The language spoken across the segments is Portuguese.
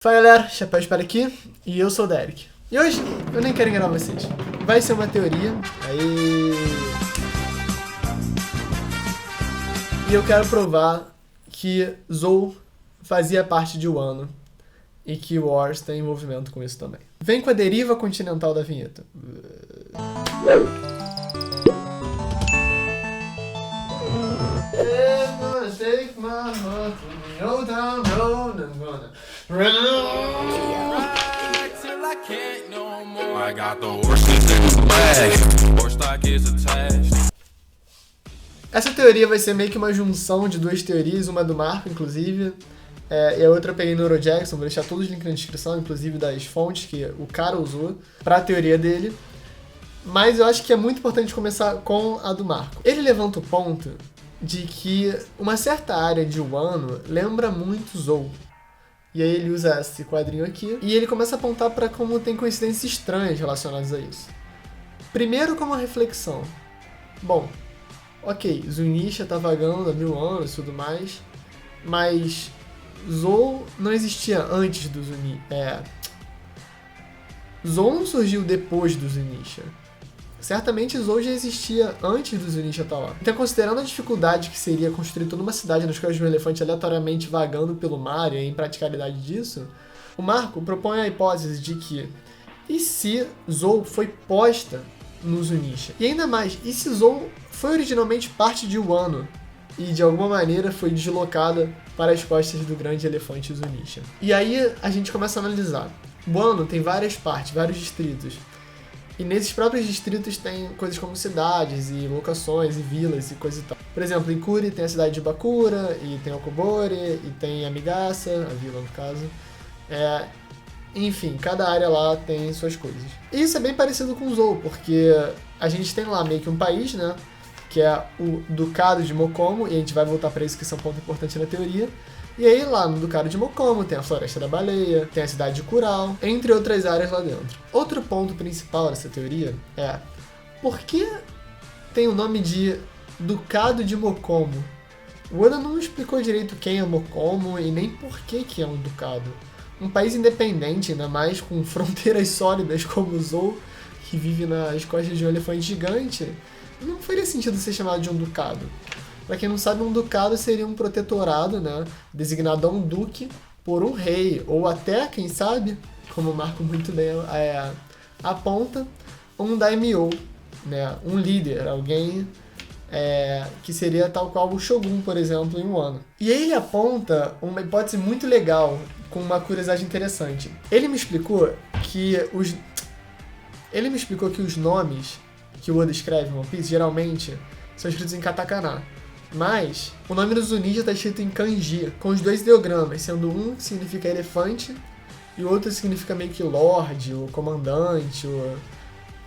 Fala galera, Chapéu Espera aqui, e eu sou o Derek. E hoje, eu nem quero enganar vocês, vai ser uma teoria, e eu quero provar que Zou fazia parte de Wano, e que Wars tem envolvimento com isso também. Vem com a deriva continental da vinheta. Essa teoria vai ser meio que uma junção de duas teorias, uma do Marco, inclusive, e a outra eu peguei no Eurojackson, vou deixar todos os links na descrição, inclusive das fontes que o cara usou para a teoria dele. Mas eu acho que é muito importante começar com a do Marco. Ele levanta o ponto de que uma certa área de Wano lembra muito Zou. E aí ele usa esse quadrinho aqui e ele começa a apontar para como tem coincidências estranhas relacionadas a isso. Primeiro, como uma reflexão. Bom, ok, Zunisha tá vagando há 1000 anos e tudo mais, mas Zou não existia antes do Zunisha. Zou não surgiu depois do Zunisha. Certamente Zou já existia antes do Zunisha estar lá. Então, considerando a dificuldade que seria construir toda uma cidade nos quais um elefante aleatoriamente vagando pelo mar e a impraticalidade disso, o Marco propõe a hipótese de que e se Zou foi posta no Zunisha? E ainda mais, e se Zou foi originalmente parte de Wano e de alguma maneira foi deslocada para as costas do grande elefante Zunisha? E aí a gente começa a analisar. Wano tem várias partes, vários distritos. E nesses próprios distritos tem coisas como cidades e locações e vilas e coisa e tal. Por exemplo, em Kuri tem a cidade de Bakura, e tem Okobore, e tem Amigasa, a vila no caso. Enfim, cada área lá tem suas coisas. E isso é bem parecido com Zou, porque a gente tem lá meio que um país, né? Que é o Ducado de Mokomo, e a gente vai voltar para isso, que isso é um ponto importante na teoria. E aí lá no Ducado de Mokomo tem a Floresta da Baleia, tem a cidade de Kurao, entre outras áreas lá dentro. Outro ponto principal dessa teoria é por que tem o nome de Ducado de Mokomo? O Oda não explicou direito quem é Mokomo e nem por que é um ducado. Um país independente, ainda mais com fronteiras sólidas como o Zou, que vive nas costas de um elefante gigante, não faria sentido ser chamado de um ducado. Para quem não sabe, um ducado seria um protetorado, né, designado a um duque por um rei, ou até, quem sabe, como o Marco muito bem aponta, um daimyo, né, um líder, alguém que seria tal qual o Shogun, por exemplo, em Wano. E aí ele aponta uma hipótese muito legal, com uma curiosidade interessante. Ele me explicou que os nomes que o Oda escreve em One Piece, geralmente, são escritos em katakana. Mas o nome do Zunisha está escrito em kanji, com os dois ideogramas, sendo um que significa elefante e o outro significa meio que lorde, ou comandante,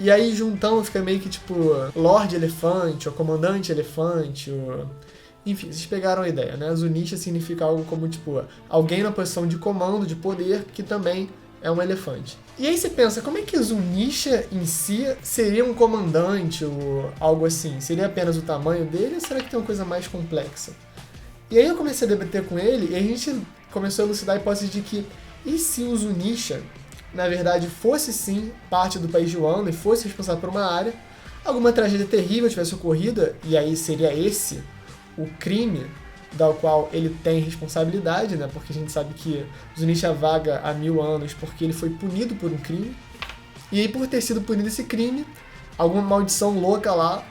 e aí juntando fica meio que tipo lorde elefante, ou comandante elefante, enfim, vocês pegaram a ideia, né? Zunisha significa algo como tipo alguém na posição de comando, de poder, que também é um elefante. E aí você pensa, como é que Zunisha em si seria um comandante ou algo assim? Seria apenas o tamanho dele ou será que tem uma coisa mais complexa? E aí eu comecei a debater com ele e a gente começou a elucidar a hipótese de que e se o Zunisha, na verdade, fosse sim parte do país de Wano e fosse responsável por uma área, alguma tragédia terrível tivesse ocorrido e aí seria esse o crime da qual ele tem responsabilidade, né? Porque a gente sabe que Zunisha vaga há 1000 anos porque ele foi punido por um crime. E aí, por ter sido punido esse crime, alguma maldição louca lá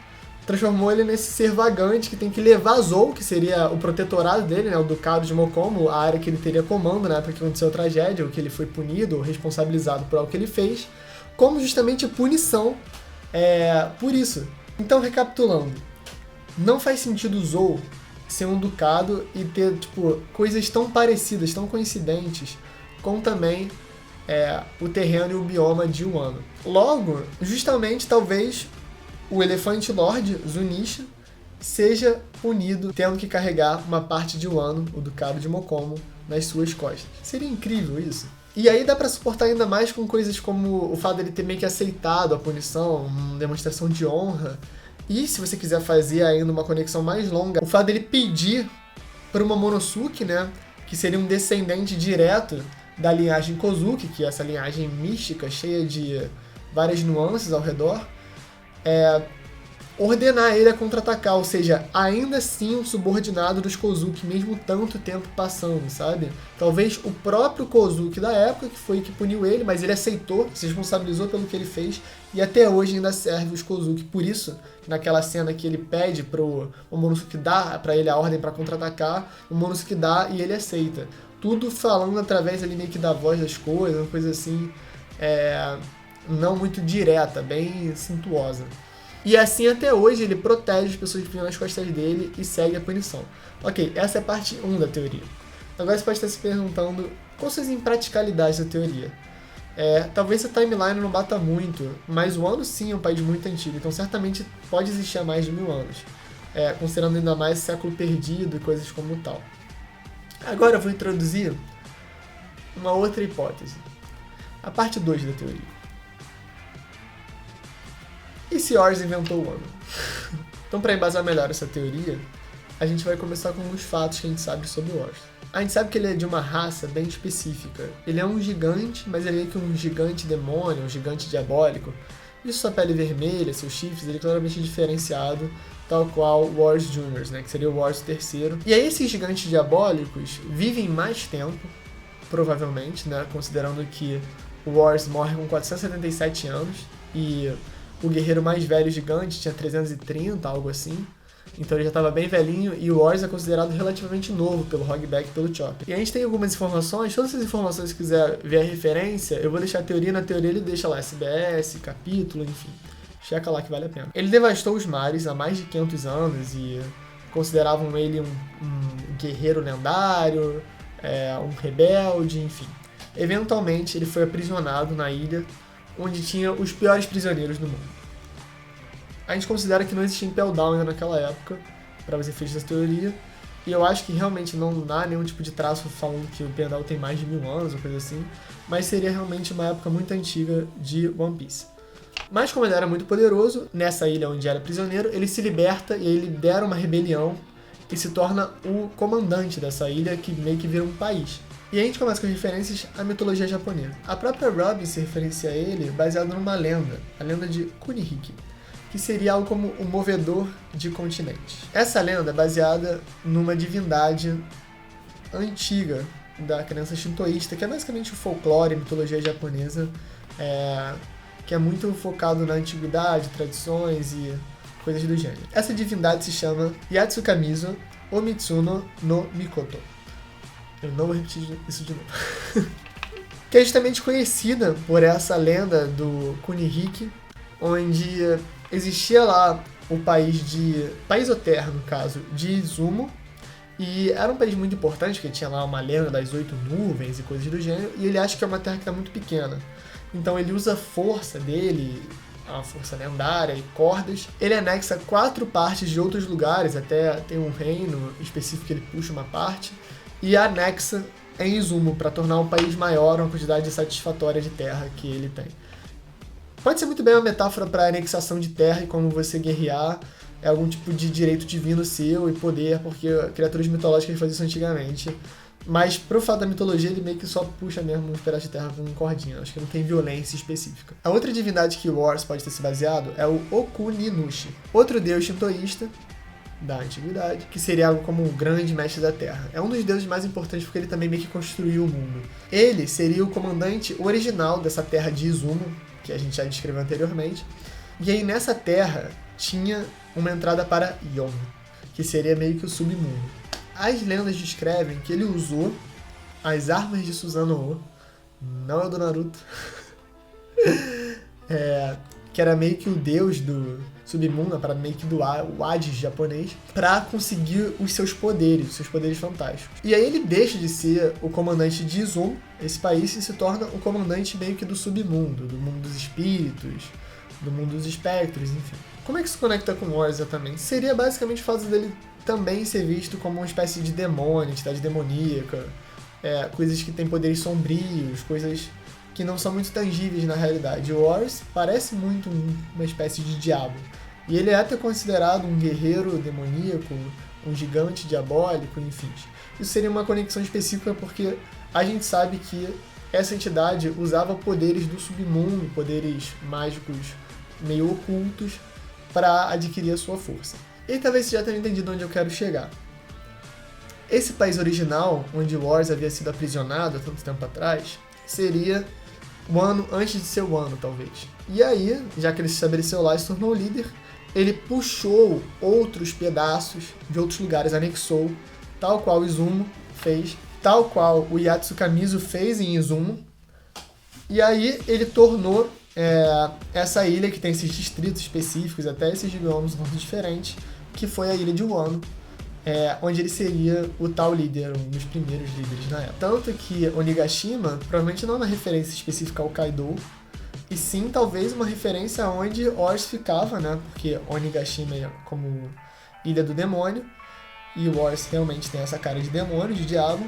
transformou ele nesse ser vagante que tem que levar Zou, que seria o protetorado dele, né? O Ducado de Mokomo, a área que ele teria comando na época que aconteceu a tragédia, ou que ele foi punido ou responsabilizado por algo que ele fez, como justamente punição por isso. Então, recapitulando, não faz sentido Zou ser um ducado e ter, tipo, coisas tão parecidas, tão coincidentes com também o terreno e o bioma de Wano. Logo, justamente, talvez o elefante lorde, Zunisha, seja punido tendo que carregar uma parte de Wano, o Ducado de Mokomo, nas suas costas. Seria incrível isso. E aí dá pra suportar ainda mais com coisas como o fato dele ter meio que aceitado a punição, uma demonstração de honra. E se você quiser fazer ainda uma conexão mais longa, o fato dele pedir para uma Momonosuke, né, que seria um descendente direto da linhagem Kozuki, que é essa linhagem mística, cheia de várias nuances ao redor, ordenar ele a contra-atacar, ou seja, ainda assim um subordinado dos Kozuki, mesmo tanto tempo passando, sabe? Talvez o próprio Kozuki da época, que foi que puniu ele, mas ele aceitou, se responsabilizou pelo que ele fez, e até hoje ainda serve os Kozuki. Por isso, naquela cena que ele pede pro Momonosuke dar pra ele a ordem pra contra-atacar, o Momonosuke dá e ele aceita. Tudo falando através ali meio que da voz das coisas, uma coisa assim, não muito direta, bem cintuosa. E assim até hoje ele protege as pessoas que ficam nas costas dele e segue a punição. Ok, essa é a parte 1 da teoria. Agora você pode estar se perguntando quais são as impraticalidades da teoria. Talvez a timeline não bata muito, mas o ano sim é um país muito antigo, então certamente pode existir há mais de 1000 anos, considerando ainda mais século perdido e coisas como tal. Agora eu vou introduzir uma outra hipótese, a parte 2 da teoria. E se Horus inventou o ano? Então, para embasar melhor essa teoria, a gente vai começar com alguns fatos que a gente sabe sobre o Horus. A gente sabe que ele é de uma raça bem específica. Ele é um gigante, mas ele é que um gigante demônio, um gigante diabólico. E sua pele vermelha, seus chifres, ele é claramente diferenciado, tal qual o Horus Jr., né, que seria o Horus III. E aí esses gigantes diabólicos vivem mais tempo, provavelmente, né, considerando que o Horus morre com 477 anos, e o guerreiro mais velho gigante tinha 330, algo assim. Então ele já estava bem velhinho, e o Horus é considerado relativamente novo pelo Hogback e pelo Chopper. E a gente tem algumas informações, todas essas informações, se quiser ver a referência, eu vou deixar a teoria, na teoria ele deixa lá SBS, capítulo, enfim. Checa lá que vale a pena. Ele devastou os mares há mais de 500 anos e consideravam ele um guerreiro lendário, um rebelde, enfim. Eventualmente ele foi aprisionado na ilha, onde tinha os piores prisioneiros do mundo. A gente considera que não existia Impel Down ainda naquela época, para os efeitos dessa teoria, e eu acho que realmente não há nenhum tipo de traço falando que o Impel Down tem mais de 1000 anos ou coisa assim, mas seria realmente uma época muito antiga de One Piece. Mas como ele era muito poderoso, nessa ilha onde era prisioneiro, ele se liberta e ele lidera uma rebelião e se torna o comandante dessa ilha, que meio que vira um país. E a gente começa com referências à mitologia japonesa. A própria Robin se referencia a ele baseado numa lenda, a lenda de Kunihiki, que seria algo como o movedor de continentes. Essa lenda é baseada numa divindade antiga da crença shintoísta, que é basicamente o folclore, a mitologia japonesa, que é muito focado na antiguidade, tradições e coisas do gênero. Essa divindade se chama Yatsukamizo Omitsuno no Mikoto. Eu não vou repetir isso de novo. Que é justamente conhecida por essa lenda do Kunihiki, onde existia lá o país Oterra, no caso, de Izumo, e era um país muito importante, porque tinha lá uma lenda das 8 nuvens e coisas do gênero, e ele acha que é uma terra que está muito pequena. Então ele usa a força dele, a força lendária e cordas, ele anexa 4 partes de outros lugares, até tem um reino específico que ele puxa uma parte, e anexa em Izumo para tornar um país maior, uma quantidade satisfatória de terra que ele tem. Pode ser muito bem uma metáfora para anexação de terra e como você guerrear algum tipo de direito divino seu e poder, porque criaturas mitológicas faziam isso antigamente. Mas pro fato da mitologia, ele meio que só puxa mesmo uns pedaços de terra com cordinha. Acho que não tem violência específica. A outra divindade que o Horus pode ter se baseado é o Okuninushi, outro deus shintoísta da antiguidade, que seria algo como o grande mestre da Terra. É um dos deuses mais importantes porque ele também meio que construiu o mundo. Ele seria o comandante original dessa terra de Izumo, que a gente já descreveu anteriormente. E aí nessa terra tinha uma entrada para Yon, que seria meio que o submundo. As lendas descrevem que ele usou as armas de Susanoo, não é o do Naruto, que era meio que o deus do submundo, para meio que do o Hades japonês, para conseguir os seus poderes fantásticos. E aí ele deixa de ser o comandante de Izumo, esse país, e se torna o comandante meio que do submundo, do mundo dos espíritos, do mundo dos espectros, enfim. Como é que isso conecta com o Horus exatamente? Seria basicamente o fato dele também ser visto como uma espécie de demônio, entidade demoníaca, coisas que têm poderes sombrios, coisas que não são muito tangíveis na realidade. O Horus parece muito uma espécie de diabo. E ele é até considerado um guerreiro demoníaco, um gigante diabólico, enfim. Isso seria uma conexão específica porque a gente sabe que essa entidade usava poderes do submundo, poderes mágicos meio ocultos, para adquirir a sua força. E talvez você já tenha entendido onde eu quero chegar. Esse país original, onde Wars havia sido aprisionado há tanto tempo atrás, seria o ano antes de ser o ano, talvez. E aí, já que ele se estabeleceu lá e se tornou líder, ele puxou outros pedaços de outros lugares, anexou, tal qual Izumo fez, tal qual o Yatsukamizu fez em Izumo. E aí ele tornou essa ilha, que tem esses distritos específicos, até esses biomas diferentes, que foi a ilha de Wano, onde ele seria o tal líder, um dos primeiros líderes na época. Tanto que Onigashima provavelmente não é uma referência específica ao Kaido, e sim talvez uma referência onde Wars ficava, né? Porque Onigashima é como ilha do demônio, e Wars realmente tem essa cara de demônio, de diabo,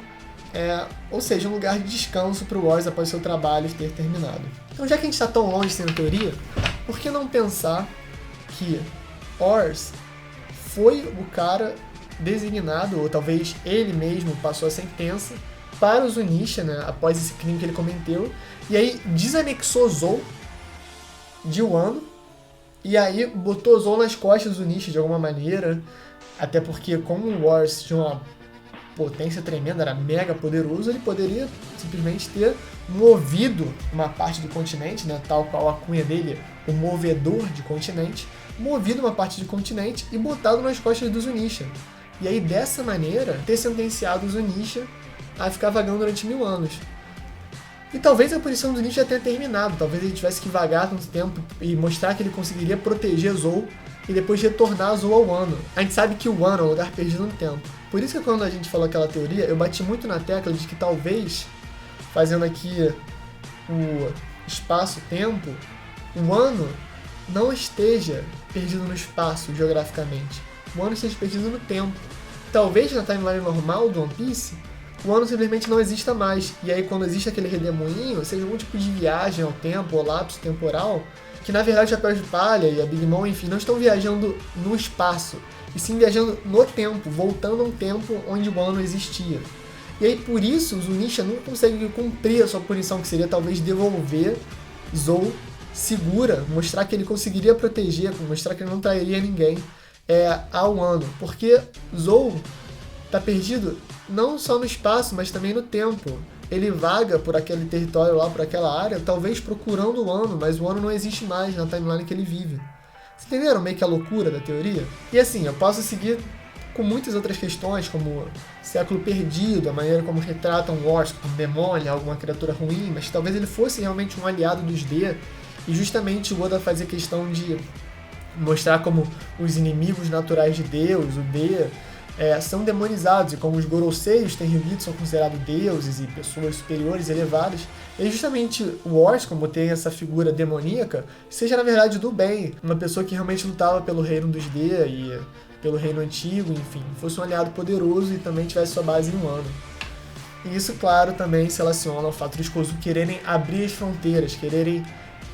ou seja, um lugar de descanso para o Wars após seu trabalho ter terminado. Então, já que a gente está tão longe sendo teoria, por que não pensar que Wars foi o cara designado, ou talvez ele mesmo passou a sentença para o Zunisha, né, após esse crime que ele cometeu, e aí desanexou Zou de Wano, e aí botou Zou nas costas do Zunisha de alguma maneira, até porque como o Wars tinha uma potência tremenda, era mega poderoso, ele poderia simplesmente ter movido uma parte do continente, né, tal qual a cunha dele, o movedor de continente, movido uma parte do continente e botado nas costas do Zunisha. E aí, dessa maneira, ter sentenciado o Zunisha a ficar vagando durante 1000 anos. E talvez a punição do Zunisha tenha terminado, talvez ele tivesse que vagar tanto tempo e mostrar que ele conseguiria proteger Zou e depois retornar Zou ao Wano. A gente sabe que o Wano é um lugar perdido no tempo. Por isso que quando a gente falou aquela teoria, eu bati muito na tecla de que talvez, fazendo aqui o espaço-tempo, o Wano não esteja perdido no espaço geograficamente. O Wano esteja perdido no tempo. Talvez na timeline normal do One Piece, o Wano simplesmente não exista mais. E aí quando existe aquele redemoinho, seja algum tipo de viagem ao tempo, ou lapso temporal, que na verdade o Chapéu de Palha e a Big Mom, enfim, não estão viajando no espaço, e sim viajando no tempo, voltando a um tempo onde o Wano existia. E aí por isso o Zunisha não consegue cumprir a sua punição, que seria talvez devolver Zou segura, mostrar que ele conseguiria proteger, mostrar que ele não trairia ninguém ao Wano, porque Zou está perdido não só no espaço, mas também no tempo. Ele vaga por aquele território lá, por aquela área, talvez procurando o Wano, mas o Wano não existe mais na timeline que ele vive. Vocês entenderam meio que a loucura da teoria? E assim, eu posso seguir com muitas outras questões, como século perdido, a maneira como retratam Wars como um demônio, alguma criatura ruim, mas talvez ele fosse realmente um aliado dos D, e justamente o Oda fazia questão de mostrar como os inimigos naturais de Deus, o D, são demonizados, e como os Goroseis Tenryubito são considerados deuses e pessoas superiores, elevadas, e justamente o Wars, como tem essa figura demoníaca, seja na verdade do bem, uma pessoa que realmente lutava pelo reino dos D e pelo reino antigo, enfim, fosse um aliado poderoso e também tivesse sua base em Wano. E isso, claro, também se relaciona ao fato dos Kozuki quererem abrir as fronteiras, quererem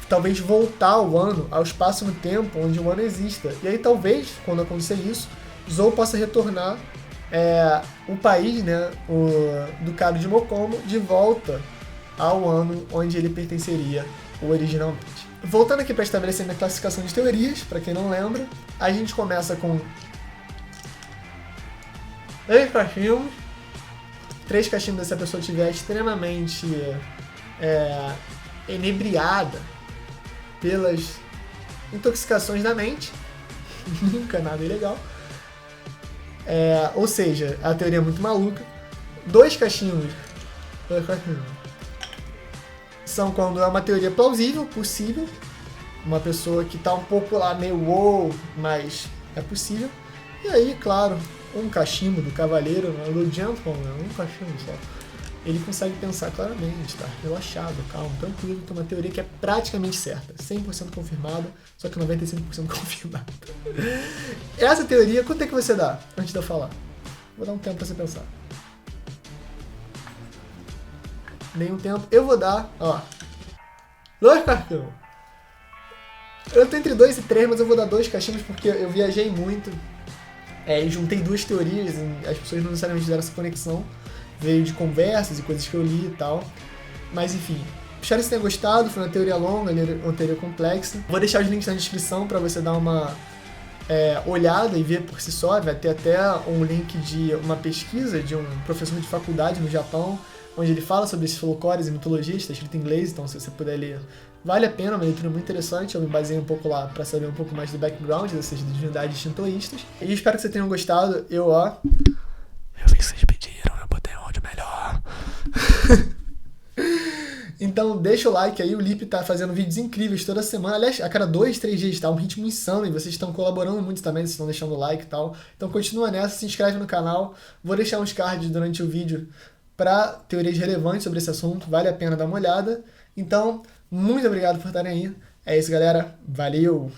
talvez voltar ao Wano, ao espaço no tempo onde o Wano exista. E aí talvez, quando acontecer isso, Zou possa retornar o país, né, do Cado de Mokomo, de volta ao Wano onde ele pertenceria originalmente. Voltando aqui para estabelecer minha classificação de teorias, para quem não lembra, a gente começa com 3 cachimbos. 3 cachimbos se a pessoa estiver extremamente inebriada pelas intoxicações da mente. Nunca nada ilegal. Ou seja, a teoria é muito maluca. 2 cachimbos são quando é uma teoria plausível, possível. Uma pessoa que está um pouco lá meio wow, mas é possível. E aí, claro, um cachimbo do cavaleiro, do gentleman, um cachimbo só. Ele consegue pensar claramente, tá relaxado, calmo, tranquilo, tem uma teoria que é praticamente certa, 100% confirmada, só que 95% confirmada. Essa teoria, quanto é que você dá antes de eu falar? Vou dar um tempo pra você pensar. Nenhum tempo. Eu vou dar, 2 cachimbos. Eu tô entre 2 e 3, mas eu vou dar 2 cachimbos porque eu viajei muito. E juntei 2 teorias, e as pessoas não necessariamente fizeram essa conexão. Veio de conversas e coisas que eu li e tal. Mas enfim, espero que você tenha gostado. Foi uma teoria longa, uma teoria complexa. Vou deixar os links na descrição para você dar uma olhada e ver por si só. Vai ter até um link de uma pesquisa de um professor de faculdade no Japão, onde ele fala sobre esses folclores e mitologias, está escrito em inglês, então se você puder ler, vale a pena, uma leitura muito interessante. Eu me baseei um pouco lá para saber um pouco mais do background dessas divindades shintoístas. E espero que vocês tenham gostado. Eu vi que vocês pediram, eu botei um áudio melhor. Então deixa o like aí, o Lipe tá fazendo vídeos incríveis toda semana, aliás, a cada 2, 3 dias, tá um ritmo insano, e vocês estão colaborando muito também, vocês estão deixando o like e tal. Então continua nessa, se inscreve no canal, vou deixar uns cards durante o vídeo para teorias relevantes sobre esse assunto, vale a pena dar uma olhada. Então, muito obrigado por estarem aí, é isso galera, valeu!